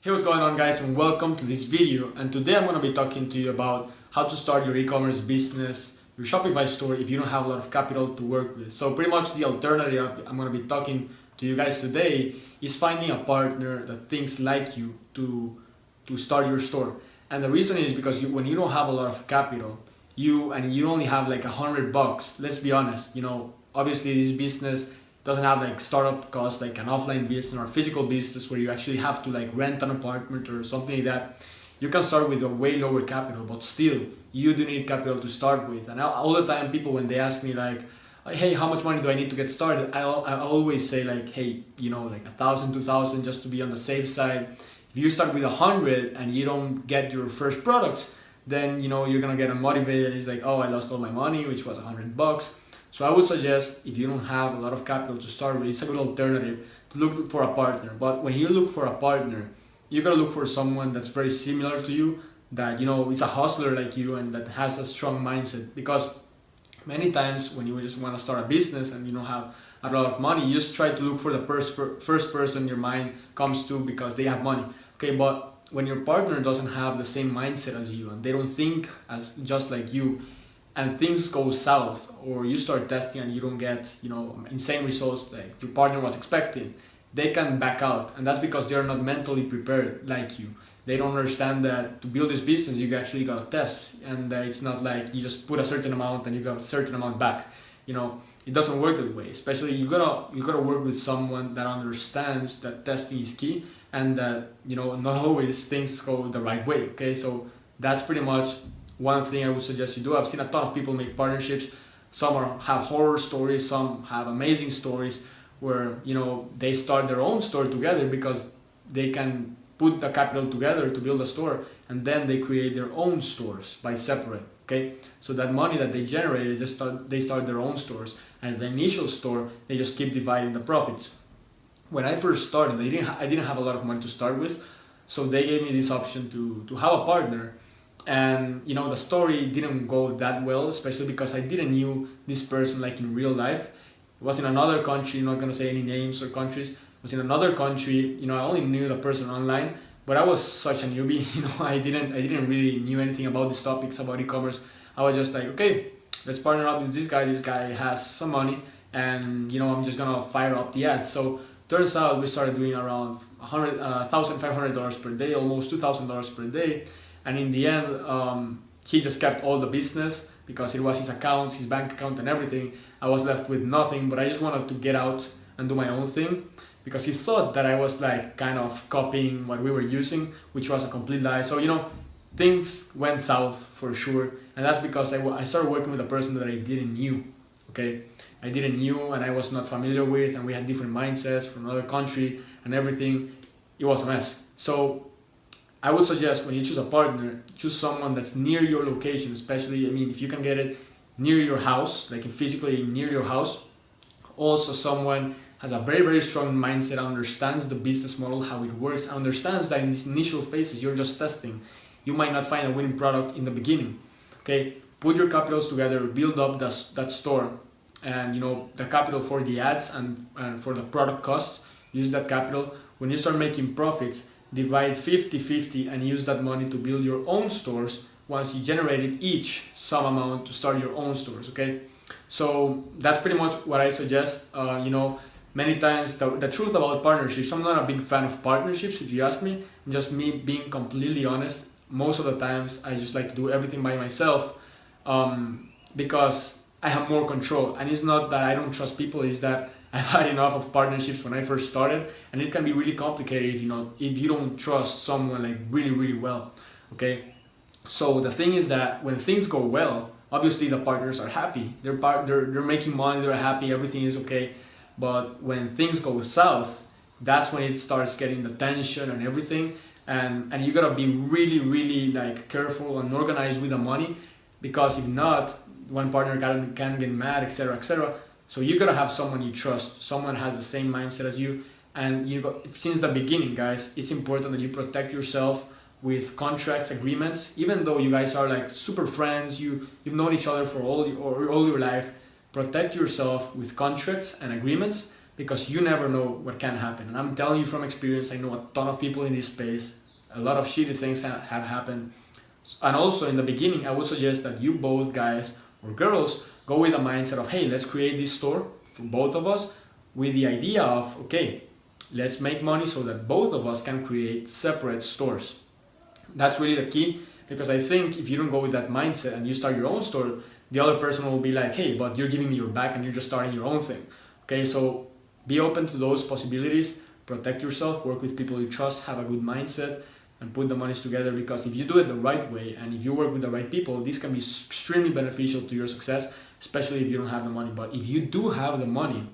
Hey, what's going on guys, and welcome to this video. And today I'm going to be talking to you about how to start your e-commerce business, your Shopify store, if you don't have a lot of capital to work with. So pretty much the alternative I'm going to be talking to you guys today is finding a partner that thinks like you to start your store. And the reason is because when you don't have a lot of capital, you only have like $100. Let's be honest, obviously this business doesn't have like startup costs like an offline business or physical business where you actually have to like rent an apartment or something like that. You can start with a way lower capital, but still you do need capital to start with. And all the time people, when they ask me like, hey, how much money do I need to get started, I always say like, hey, like 1,000, 2,000, just to be on the safe side. If you start with 100 and you don't get your first products, then you're gonna get unmotivated. It's like, oh, I lost all my money, which was $100. So I would suggest, if you don't have a lot of capital to start with, it's a good alternative to look for a partner. But when you look for a partner, you gotta look for someone that's very similar to you, that is a hustler like you and that has a strong mindset. Because many times when you just want to start a business and you don't have a lot of money, you just try to look for the first person your mind comes to because they have money. Okay, but when your partner doesn't have the same mindset as you and they don't think as just like you, and things go south, or you start testing and you don't get insane results like your partner was expecting, they can back out. And that's because they're not mentally prepared like you. They don't understand that to build this business you actually gotta test, and it's not like you just put a certain amount and you got a certain amount back. It doesn't work that way. Especially you gotta work with someone that understands that testing is key, and that not always things go the right way. Okay, so that's pretty much one thing I would suggest you do. I've seen a ton of people make partnerships. Some have horror stories, some have amazing stories where they start their own store together because they can put the capital together to build a store, and then they create their own stores by separate. Okay, so that money that they generated, they start their own stores, and the initial store they just keep dividing the profits. When I first started, I didn't have a lot of money to start with, so they gave me this option to have a partner. And the story didn't go that well, especially because I didn't knew this person like in real life. It was in another country, not gonna say any names or countries. It was in another country. I only knew the person online, but I was such a newbie. I didn't really knew anything about these topics about e-commerce. I was just like, okay, let's partner up with this guy. This guy has some money, and I'm just gonna fire up the ads. So turns out we started doing around $1,500 per day, almost $2,000 per day. And in the end, he just kept all the business because it was his accounts, his bank account and everything. I was left with nothing, but I just wanted to get out and do my own thing because he thought that I was like kind of copying what we were using, which was a complete lie. So, things went south for sure. And that's because I started working with a person that I didn't knew, okay? I didn't knew and I was not familiar with, and we had different mindsets from another country and everything. It was a mess. So I would suggest when you choose a partner, choose someone that's near your location, especially, if you can get it near your house, like physically near your house. Also someone has a very, very strong mindset, understands the business model, how it works, understands that in these initial phases, you're just testing. You might not find a winning product in the beginning, okay? Put your capitals together, build up that store, and the capital for the ads and for the product cost, use that capital. When you start making profits, divide 50-50 and use that money to build your own stores once you generated each some amount to start your own stores, okay? So that's pretty much what I suggest. Many times the truth about partnerships, I'm not a big fan of partnerships if you ask me. Just me being completely honest, most of the times I just like to do everything by myself because I have more control. And it's not that I don't trust people, it's that I've had enough of partnerships when I first started, and it can be really complicated if you don't trust someone like really, really well, okay? So the thing is that when things go well, obviously the partners are happy. They're making money, they're happy, everything is okay. But when things go south, that's when it starts getting the tension and everything, and you gotta be really, really like careful and organized with the money, because if not, one partner can get mad, etc., etc. So you gotta have someone you trust, someone has the same mindset as you, and since the beginning, guys, it's important that you protect yourself with contracts, agreements. Even though you guys are like super friends, you've known each other for all your life, protect yourself with contracts and agreements because you never know what can happen. And I'm telling you from experience, I know a ton of people in this space, a lot of shitty things have happened. And also in the beginning, I would suggest that you both, guys or girls, go with a mindset of, hey, let's create this store for both of us, with the idea of, okay, let's make money so that both of us can create separate stores. That's really the key, because I think if you don't go with that mindset and you start your own store, the other person will be like, hey, but you're giving me your back and you're just starting your own thing. Okay, so be open to those possibilities, protect yourself, work with people you trust, have a good mindset, and put the monies together, because if you do it the right way and if you work with the right people, this can be extremely beneficial to your success, especially if you don't have the money. But if you do have the money,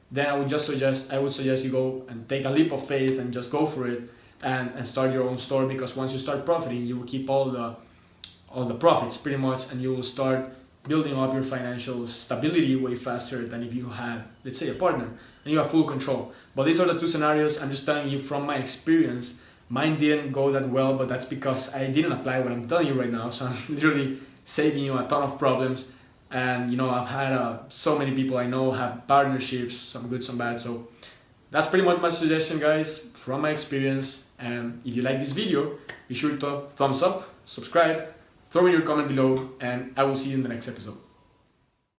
then I would suggest you go and take a leap of faith and just go for it and start your own store, because once you start profiting, you will keep all the profits pretty much, and you will start building up your financial stability way faster than if you had, let's say, a partner and you have full control. But these are the two scenarios. I'm just telling you from my experience. Mine didn't go that well, but that's because I didn't apply what I'm telling you right now. So I'm literally saving you a ton of problems. And I've had so many people I know have partnerships, some good, some bad. So that's pretty much my suggestion, guys, from my experience. And if you like this video, be sure to thumbs up, subscribe, throw me your comment below, and I will see you in the next episode.